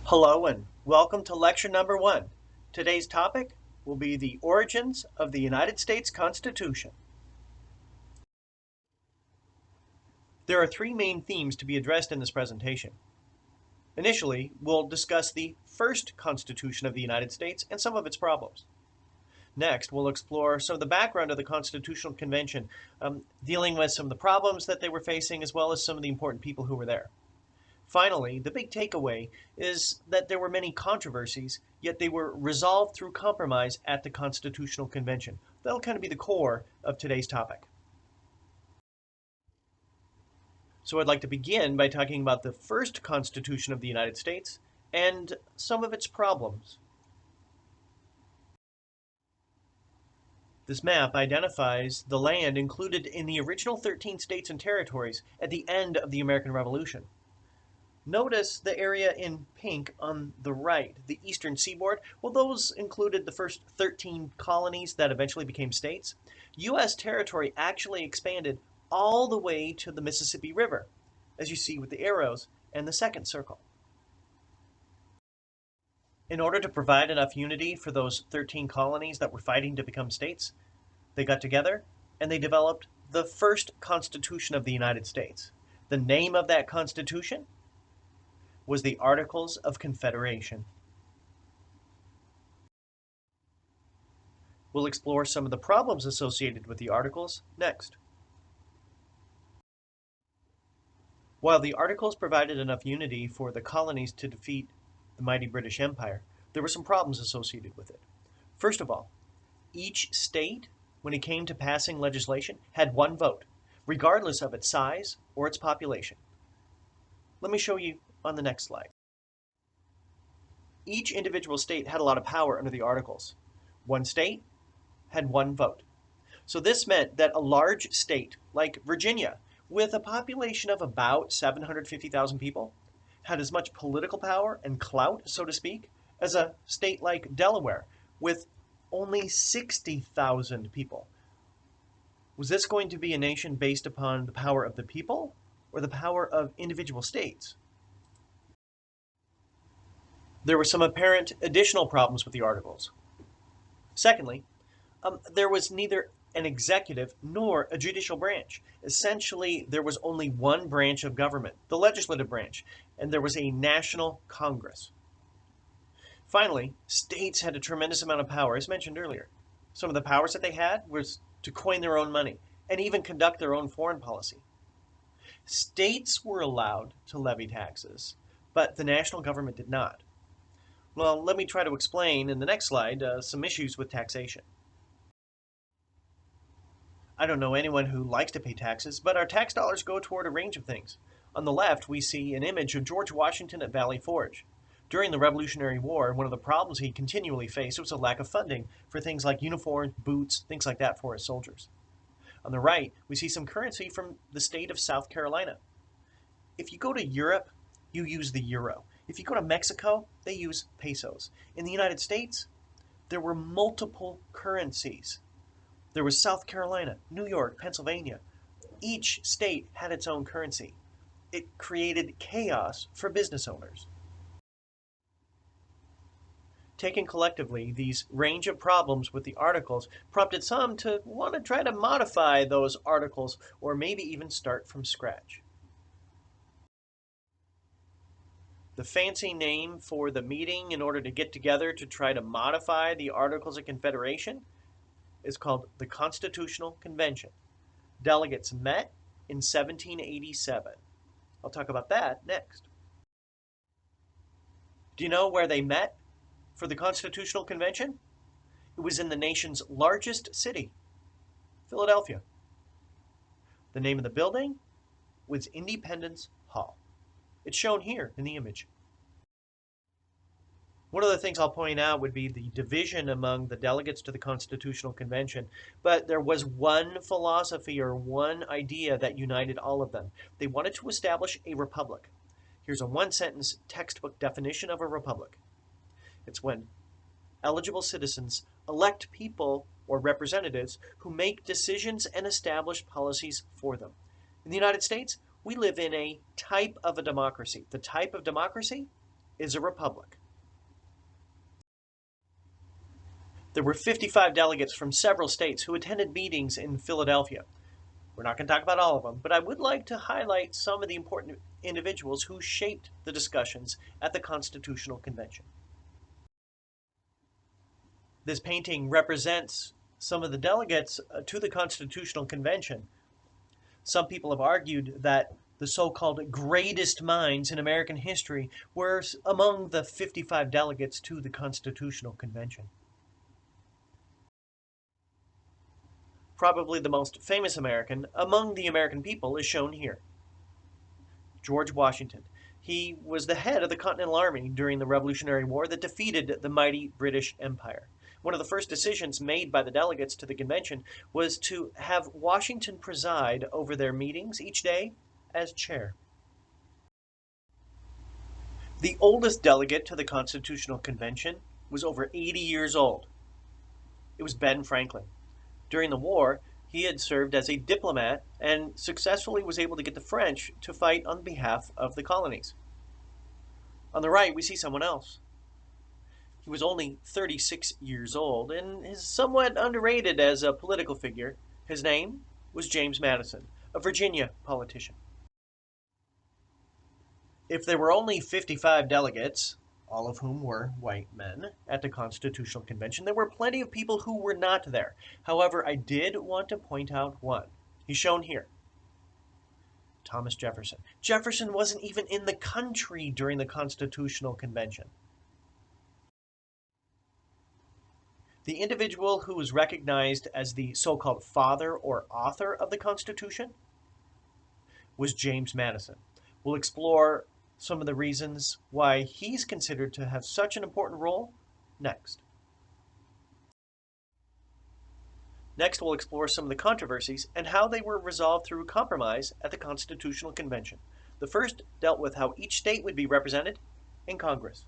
Hello and welcome to lecture number 1. Today's topic will be the origins of the United States Constitution. There are three main themes to be addressed in this presentation. Initially, we'll discuss the first Constitution of the United States and some of its problems. Next, we'll explore some of the background of the Constitutional Convention, dealing with some of the problems that they were facing as well as some of the important people who were there. Finally, the big takeaway is that there were many controversies, yet they were resolved through compromise at the Constitutional Convention. That'll kind of be the core of today's topic. So I'd like to begin by talking about the first Constitution of the United States and some of its problems. This map identifies the land included in the original 13 states and territories at the end of the American Revolution. Notice the area in pink on the right, the eastern seaboard. Well, those included the first 13 colonies that eventually became states. U.S. territory actually expanded all the way to the Mississippi River, as you see with the arrows and the second circle. In order to provide enough unity for those 13 colonies that were fighting to become states, they got together and they developed the first Constitution of the United States. The name of that Constitution was the Articles of Confederation. We'll explore some of the problems associated with the Articles next. While the Articles provided enough unity for the colonies to defeat the mighty British Empire, there were some problems associated with it. First of all, each state, when it came to passing legislation, had one vote, regardless of its size or its population. Let me show you on the next slide. Each individual state had a lot of power under the Articles. One state had one vote. So this meant that a large state like Virginia, with a population of about 750,000 people, had as much political power and clout, so to speak, as a state like Delaware, with only 60,000 people. Was this going to be a nation based upon the power of the people or the power of individual states? There were some apparent additional problems with the Articles. Secondly, there was neither an executive nor a judicial branch. Essentially, there was only one branch of government, the legislative branch, and there was a national Congress. Finally, states had a tremendous amount of power, as mentioned earlier. Some of the powers that they had was to coin their own money and even conduct their own foreign policy. States were allowed to levy taxes, but the national government did not. Well, let me try to explain in the next slide some issues with taxation. I don't know anyone who likes to pay taxes, but our tax dollars go toward a range of things. On the left, we see an image of George Washington at Valley Forge. During the Revolutionary War, one of the problems he continually faced was a lack of funding for things like uniforms, boots, things like that for his soldiers. On the right, we see some currency from the state of South Carolina. If you go to Europe, you use the euro. If you go to Mexico, they use pesos. In the United States, there were multiple currencies. There was South Carolina, New York, Pennsylvania. Each state had its own currency. It created chaos for business owners. Taken collectively, these range of problems with the Articles prompted some to want to try to modify those Articles or maybe even start from scratch. The fancy name for the meeting in order to get together to try to modify the Articles of Confederation is called the Constitutional Convention. Delegates met in 1787. I'll talk about that next. Do you know where they met for the Constitutional Convention? It was in the nation's largest city, Philadelphia. The name of the building was Independence Hall. It's shown here in the image. One of the things I'll point out would be the division among the delegates to the Constitutional Convention, but there was one philosophy or one idea that united all of them. They wanted to establish a republic. Here's a one-sentence textbook definition of a republic. It's when eligible citizens elect people or representatives who make decisions and establish policies for them. In the United States, we live in a type of a democracy. The type of democracy is a republic. There were 55 delegates from several states who attended meetings in Philadelphia. We're not going to talk about all of them, but I would like to highlight some of the important individuals who shaped the discussions at the Constitutional Convention. This painting represents some of the delegates to the Constitutional Convention. Some people have argued that the so-called greatest minds in American history were among the 55 delegates to the Constitutional Convention. Probably the most famous American among the American people is shown here. George Washington. He was the head of the Continental Army during the Revolutionary War that defeated the mighty British Empire. One of the first decisions made by the delegates to the convention was to have Washington preside over their meetings each day as chair. The oldest delegate to the Constitutional Convention was over 80 years old. It was Ben Franklin. During the war, he had served as a diplomat and successfully was able to get the French to fight on behalf of the colonies. On the right, we see someone else. He was only 36 years old and is somewhat underrated as a political figure. His name was James Madison, a Virginia politician. If there were only 55 delegates, all of whom were white men, at the Constitutional Convention, there were plenty of people who were not there. However, I did want to point out one. He's shown here. Thomas Jefferson. Jefferson wasn't even in the country during the Constitutional Convention. The individual who was recognized as the so-called father or author of the Constitution was James Madison. We'll explore some of the reasons why he's considered to have such an important role next. Next, we'll explore some of the controversies and how they were resolved through compromise at the Constitutional Convention. The first dealt with how each state would be represented in Congress.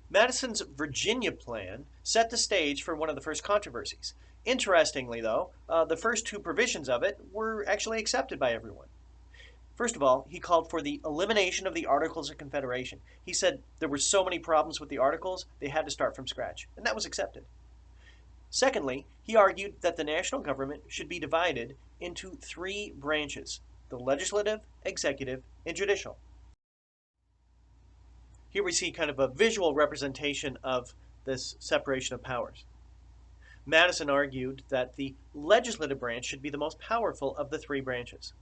Madison's Virginia plan set the stage for one of the first controversies. Interestingly, though, the first two provisions of it were actually accepted by everyone. First of all, he called for the elimination of the Articles of Confederation. He said there were so many problems with the Articles, they had to start from scratch, and that was accepted. Secondly, he argued that the national government should be divided into three branches: the legislative, executive, and judicial. Here we see kind of a visual representation of this separation of powers. Madison argued that the legislative branch should be the most powerful of the three branches.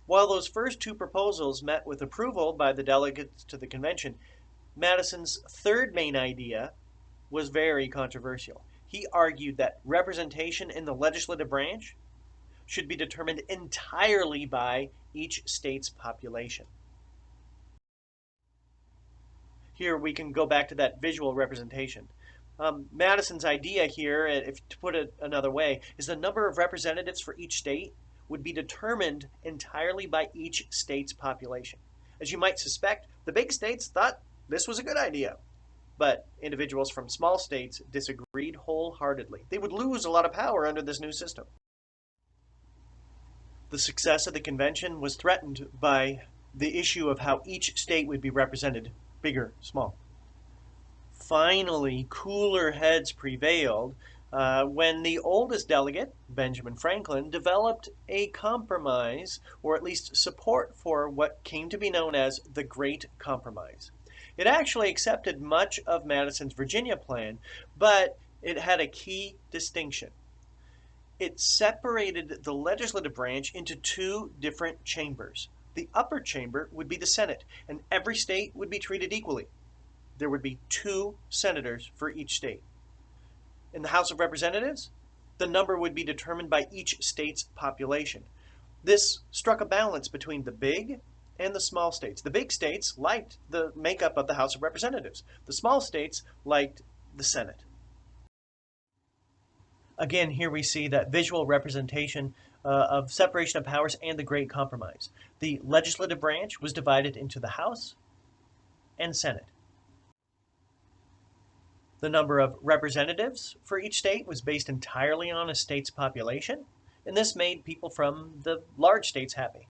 While those first two proposals met with approval by the delegates to the convention, Madison's third main idea was very controversial. He argued that representation in the legislative branch should be determined entirely by each state's population. Here we can go back to that visual representation. Madison's idea here, to put it another way, is the number of representatives for each state would be determined entirely by each state's population. As you might suspect, the big states thought this was a good idea, but individuals from small states disagreed wholeheartedly. They would lose a lot of power under this new system. The success of the convention was threatened by the issue of how each state would be represented, big or small. Finally, cooler heads prevailed when the oldest delegate, Benjamin Franklin, developed a compromise, or at least support for what came to be known as the Great Compromise. It actually accepted much of Madison's Virginia plan, but it had a key distinction. It separated the legislative branch into two different chambers. The upper chamber would be the Senate, and every state would be treated equally. There would be 2 senators for each state. In the House of Representatives, the number would be determined by each state's population. This struck a balance between the big and the small states. The big states liked the makeup of the House of Representatives. The small states liked the Senate. Again, here we see that visual representation of separation of powers and the Great Compromise. The legislative branch was divided into the House and Senate. The number of representatives for each state was based entirely on a state's population. and this made people from the large states happy.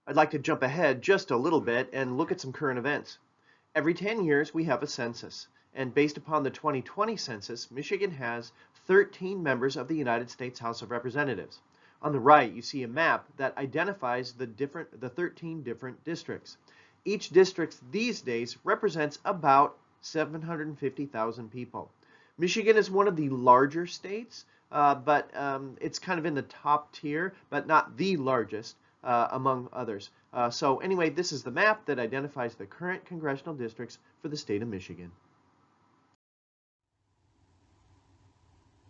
I'd like to jump ahead just a little bit and look at some current events. Every 10 years, we have a census. And based upon the 2020 census, Michigan has 13 members of the United States House of Representatives. On the right, you see a map that identifies the 13 different districts. Each district these days represents about 750,000 people. Michigan is one of the larger states, but it's kind of in the top tier, but not the largest among others. So anyway, this is the map that identifies the current congressional districts for the state of Michigan.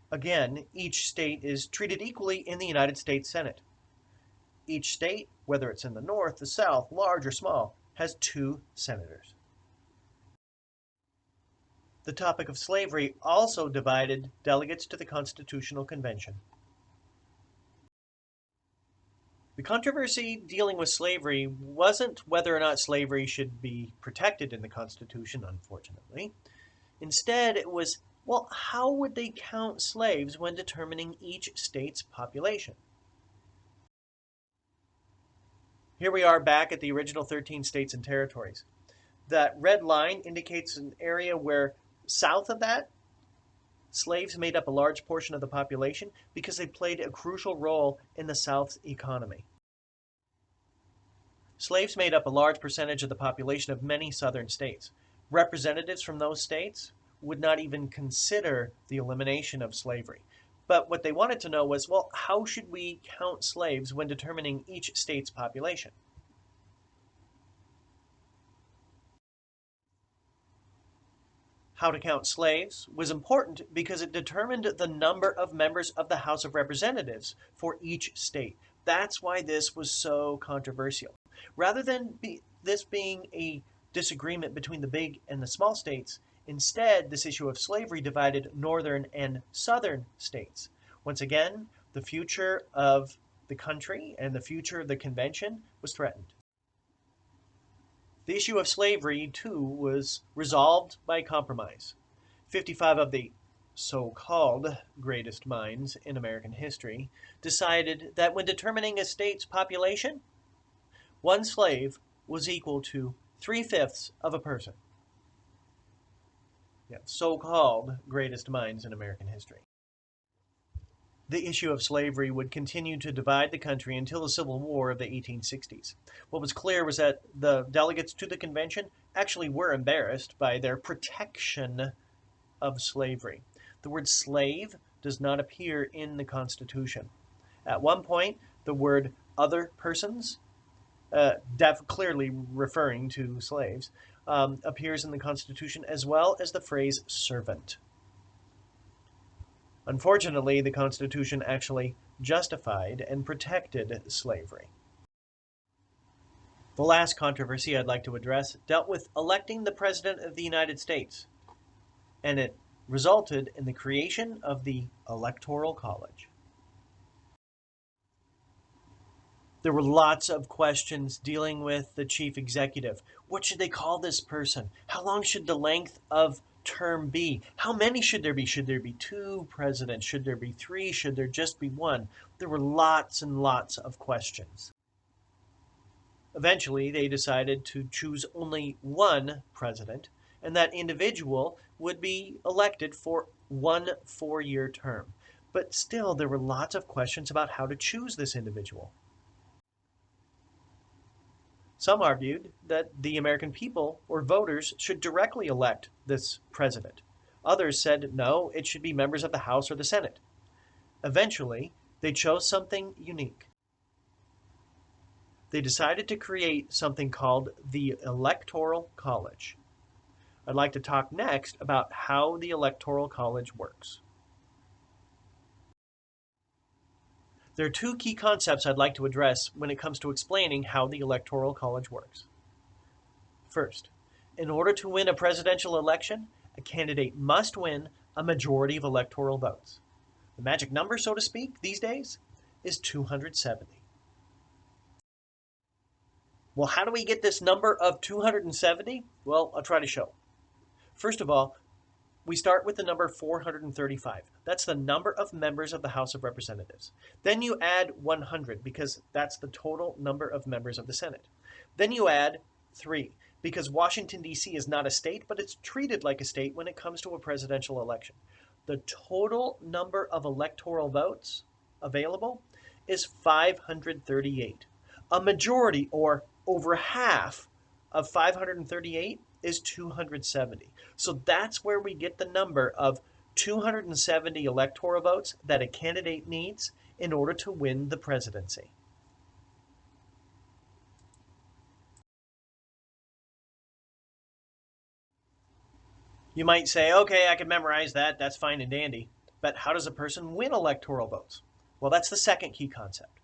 Again, each state is treated equally in the United States Senate. Each state, whether it's in the north, the south, large or small, has 2 senators. The topic of slavery also divided delegates to the Constitutional Convention. The controversy dealing with slavery wasn't whether or not slavery should be protected in the Constitution, unfortunately. Instead, it was, well, how would they count slaves when determining each state's population? Here we are back at the original 13 states and territories. That red line indicates an area where south of that, slaves made up a large portion of the population because they played a crucial role in the South's economy. Slaves made up a large percentage of the population of many southern states. Representatives from those states would not even consider the elimination of slavery. But what they wanted to know was, well, how should we count slaves when determining each state's population? How to count slaves was important because it determined the number of members of the House of Representatives for each state. That's why this was so controversial. Rather than this being a disagreement between the big and the small states, instead, this issue of slavery divided northern and southern states. Once again, the future of the country and the future of the convention was threatened. The issue of slavery, too, was resolved by compromise. 55 of the so-called greatest minds in American history decided that when determining a state's population, one slave was equal to 3/5 of a person. Yeah, so-called greatest minds in American history. The issue of slavery would continue to divide the country until the Civil War of the 1860s. What was clear was that the delegates to the convention actually were embarrassed by their protection of slavery. The word slave does not appear in the Constitution. At one point, the word other persons, clearly referring to slaves, appears in the Constitution, as well as the phrase servant. Unfortunately, the Constitution actually justified and protected slavery. The last controversy I'd like to address dealt with electing the President of the United States, and it resulted in the creation of the Electoral College. There were lots of questions dealing with the chief executive. What should they call this person? How long should the length of term be? How many should there be? Should there be 2 presidents? Should there be 3? Should there just be 1? There were lots and lots of questions. Eventually, they decided to choose only 1 president, and that individual would be elected for 1 4-year term. But still, there were lots of questions about how to choose this individual. Some argued that the American people or voters should directly elect this president. Others said no, it should be members of the House or the Senate. Eventually, they chose something unique. They decided to create something called the Electoral College. I'd like to talk next about how the Electoral College works. There are 2 key concepts I'd like to address when it comes to explaining how the Electoral College works. First, in order to win a presidential election, a candidate must win a majority of electoral votes. The magic number, so to speak, these days is 270. Well, how do we get this number of 270? Well, I'll try to show. First of all, We start with the number 435. That's the number of members of the House of Representatives. Then you add 100 because that's the total number of members of the Senate. Then you add 3 because Washington, D.C. is not a state, but it's treated like a state when it comes to a presidential election. The total number of electoral votes available is 538. A majority, or over half, of 538 is 270. So that's where we get the number of 270 electoral votes that a candidate needs in order to win the presidency. You might say, okay, I can memorize that, that's fine and dandy. But how does a person win electoral votes? Well, that's the second key concept.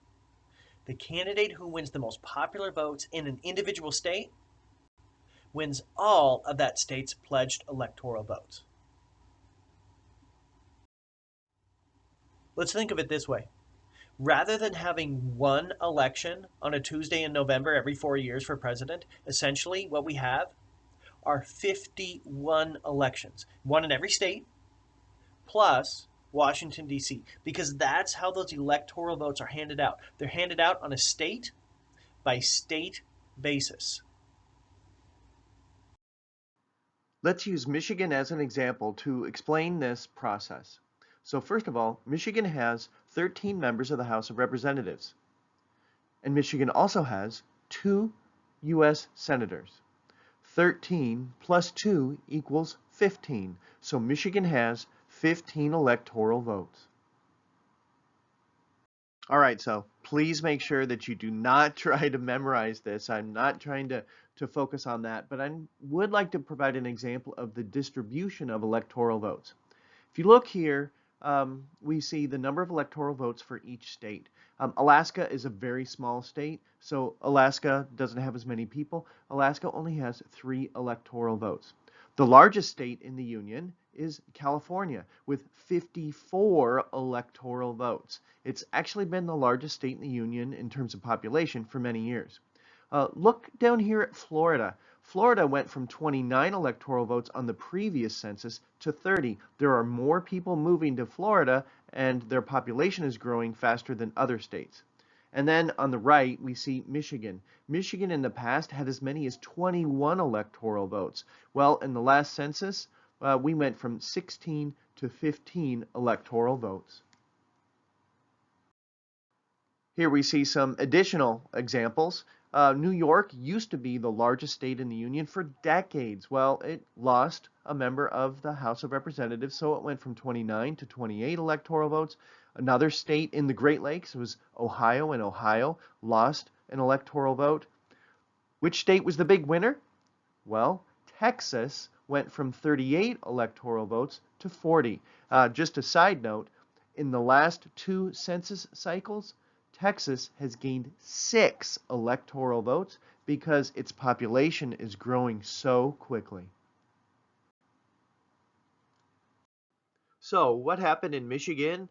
The candidate who wins the most popular votes in an individual state wins all of that state's pledged electoral votes. Let's think of it this way. Rather than having one election on a Tuesday in November every 4 years for president, essentially what we have are 51 elections, one in every state, plus Washington, D.C., because that's how those electoral votes are handed out. They're handed out on a state by state basis. Let's use Michigan as an example to explain this process. So first of all, Michigan has 13 members of the House of Representatives. And Michigan also has 2 U.S. senators. 13 plus 2 equals 15. So Michigan has 15 electoral votes. All right, so please make sure that you do not try to memorize this. I'm not trying to focus on that, but I would like to provide an example of the distribution of electoral votes. If you look here, we see the number of electoral votes for each state. Alaska is a very small state, so Alaska doesn't have as many people. Alaska only has 3 electoral votes. The largest state in the Union is California with 54 electoral votes. It's actually been the largest state in the Union in terms of population for many years. Look down here at Florida. Florida went from 29 electoral votes on the previous census to 30. There are more people moving to Florida, and their population is growing faster than other states. And then on the right, we see Michigan. Michigan in the past had as many as 21 electoral votes. Well, in the last census, we went from 16 to 15 electoral votes. Here we see some additional examples. New York used to be the largest state in the Union for decades. Well, it lost a member of the House of Representatives, so it went from 29 to 28 electoral votes. Another state in the Great Lakes was Ohio, and Ohio lost an electoral vote. Which state was the big winner? Well, Texas went from 38 electoral votes to 40. Just a side note, in the last 2 census cycles, Texas has gained 6 electoral votes because its population is growing so quickly. So, what happened in Michigan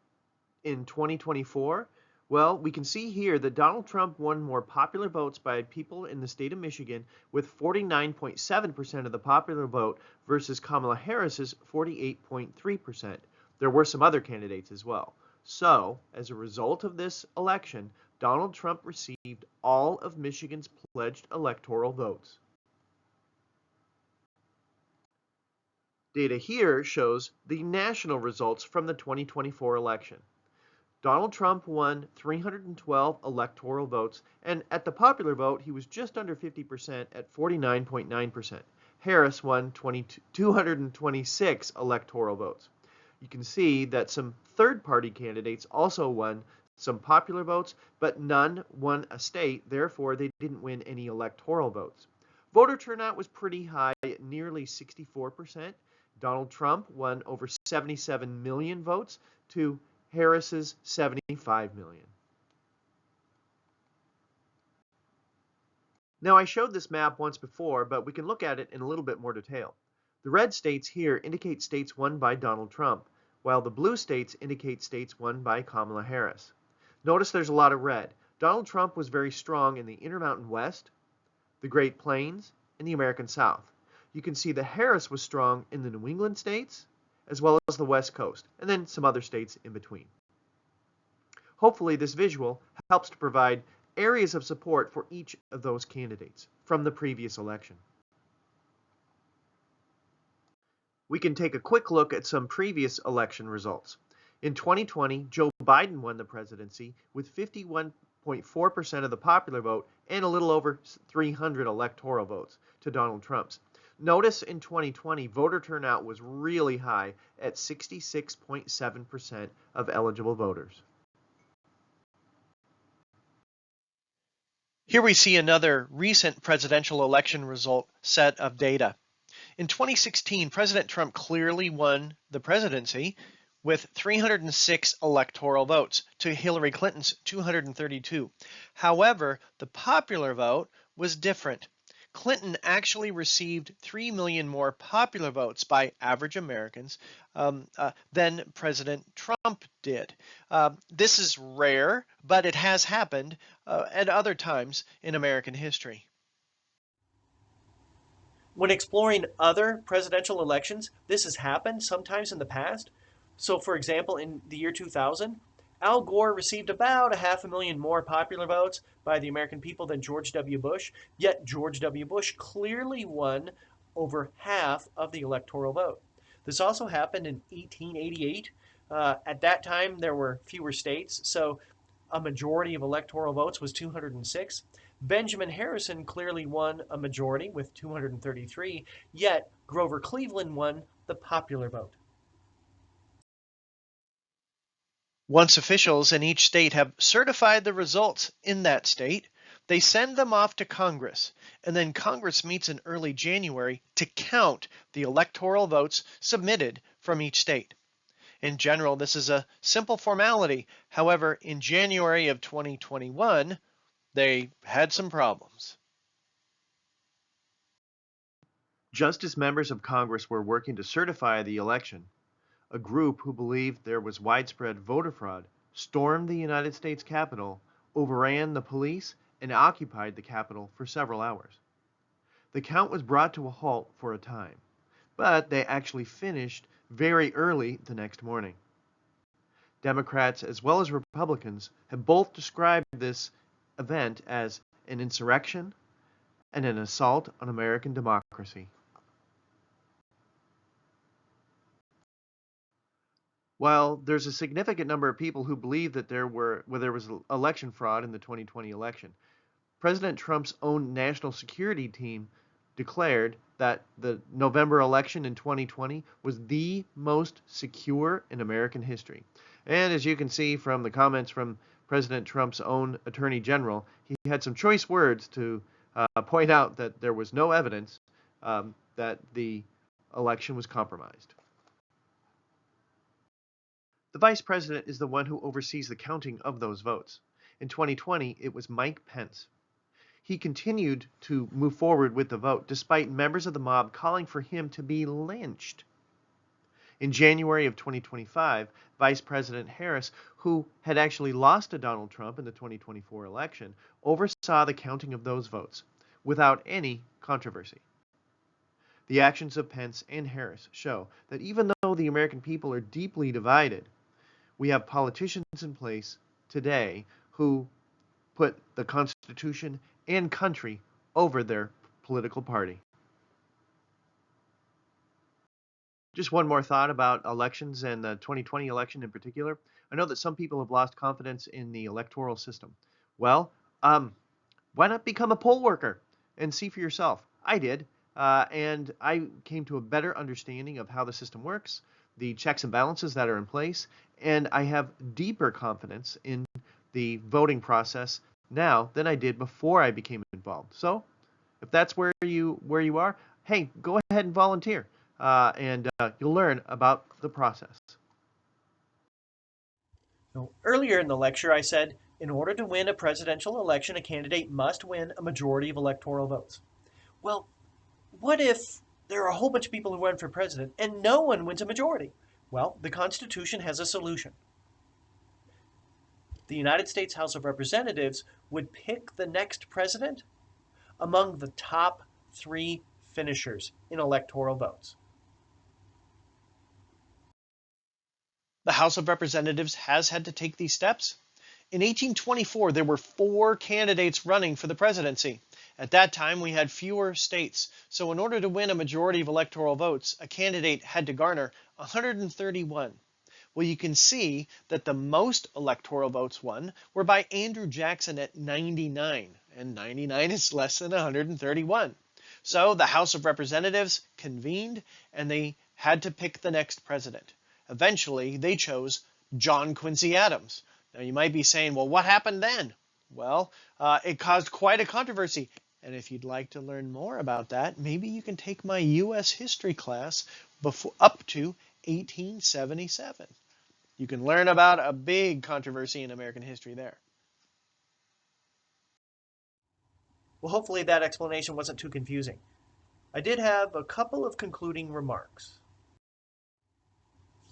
in 2024? Well, we can see here that Donald Trump won more popular votes by people in the state of Michigan with 49.7% of the popular vote versus Kamala Harris's 48.3%. There were some other candidates as well. So, as a result of this election, Donald Trump received all of Michigan's pledged electoral votes. Data here shows the national results from the 2024 election. Donald Trump won 312 electoral votes, and at the popular vote, he was just under 50% at 49.9%. Harris won 226 electoral votes. You can see that some third-party candidates also won some popular votes, but none won a state, therefore they didn't win any electoral votes. Voter turnout was pretty high at nearly 64%. Donald Trump won over 77 million votes to Harris's 75 million. Now, I showed this map once before, but we can look at it in a little bit more detail. The red states here indicate states won by Donald Trump, while the blue states indicate states won by Kamala Harris. Notice there's a lot of red. Donald Trump was very strong in the Intermountain West, the Great Plains, and the American South. You can see that Harris was strong in the New England states, as well as the West Coast, and then some other states in between. Hopefully, this visual helps to provide areas of support for each of those candidates from the previous election. We can take a quick look at some previous election results. In 2020, Joe Biden won the presidency with 51.4% of the popular vote and a little over 300 electoral votes to Donald Trump's. Notice in 2020, voter turnout was really high at 66.7% of eligible voters. Here we see another recent presidential election result set of data. In 2016, President Trump clearly won the presidency with 306 electoral votes to Hillary Clinton's 232. However, the popular vote was different. Clinton actually received 3 million more popular votes by average Americans than President Trump did. This is rare, but it has happened at other times in American history. When exploring other presidential elections, this has happened sometimes in the past. So, for example, in the year 2000, Al Gore received about 500,000 more popular votes by the American people than George W. Bush, yet George W. Bush clearly won over half of the electoral vote. This also happened in 1888. At that time, there were fewer states, so a majority of electoral votes was 206. Benjamin Harrison clearly won a majority with 233, yet Grover Cleveland won the popular vote. Once officials in each state have certified the results in that state, they send them off to Congress, and then Congress meets in early January to count the electoral votes submitted from each state. In general, this is a simple formality. However, in January of 2021, they had some problems. Just as members of Congress were working to certify the election, a group who believed there was widespread voter fraud stormed the United States Capitol, overran the police, and occupied the Capitol for several hours. The count was brought to a halt for a time, but they actually finished very early the next morning. Democrats as well as Republicans have both described this event as an insurrection and an assault on American democracy. While there's a significant number of people who believe that there was election fraud in the 2020 election, President Trump's own national security team declared that the November election in 2020 was the most secure in American history. And as you can see from the comments from President Trump's own Attorney General, he had some choice words to point out that there was no evidence that the election was compromised. The vice president is the one who oversees the counting of those votes. In 2020, it was Mike Pence. He continued to move forward with the vote despite members of the mob calling for him to be lynched. In January of 2025, Vice President Harris, who had actually lost to Donald Trump in the 2024 election, oversaw the counting of those votes without any controversy. The actions of Pence and Harris show that even though the American people are deeply divided, we have politicians in place today who put the Constitution and country over their political party. Just one more thought about elections and the 2020 election in particular. I know that some people have lost confidence in the electoral system. Well, why not become a poll worker and see for yourself? I did, and I came to a better understanding of how the system works, the checks and balances that are in place, and I have deeper confidence in the voting process now than I did before I became involved. So, if that's where you are, hey, go ahead and volunteer, and you'll learn about the process. Now, earlier in the lecture, I said, in order to win a presidential election, a candidate must win a majority of electoral votes. Well, what if there are a whole bunch of people who run for president and no one wins a majority? Well, the Constitution has a solution. The United States House of Representatives would pick the next president among the top 3 finishers in electoral votes. The House of Representatives has had to take these steps. In 1824, there were 4 candidates running for the presidency. At that time, we had fewer states, so in order to win a majority of electoral votes, a candidate had to garner 131. Well, you can see that the most electoral votes won were by Andrew Jackson at 99, and 99 is less than 131. So the House of Representatives convened, and they had to pick the next president. Eventually, they chose John Quincy Adams. Now, you might be saying, well, what happened then? Well, it caused quite a controversy. And if you'd like to learn more about that, maybe you can take my U.S. history class up to 1877. You can learn about a big controversy in American history there. Well, hopefully that explanation wasn't too confusing. I did have a couple of concluding remarks.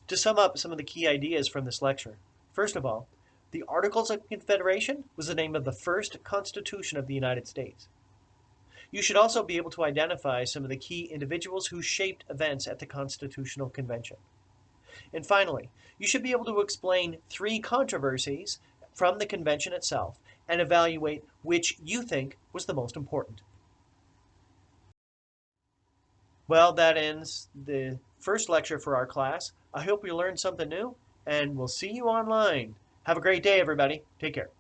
To sum up some of the key ideas from this lecture, first of all, the Articles of Confederation was the name of the first Constitution of the United States. You should also be able to identify some of the key individuals who shaped events at the Constitutional Convention. And finally, you should be able to explain 3 controversies from the convention itself and evaluate which you think was the most important. Well, that ends the first lecture for our class. I hope you learned something new, and we'll see you online. Have a great day, everybody. Take care.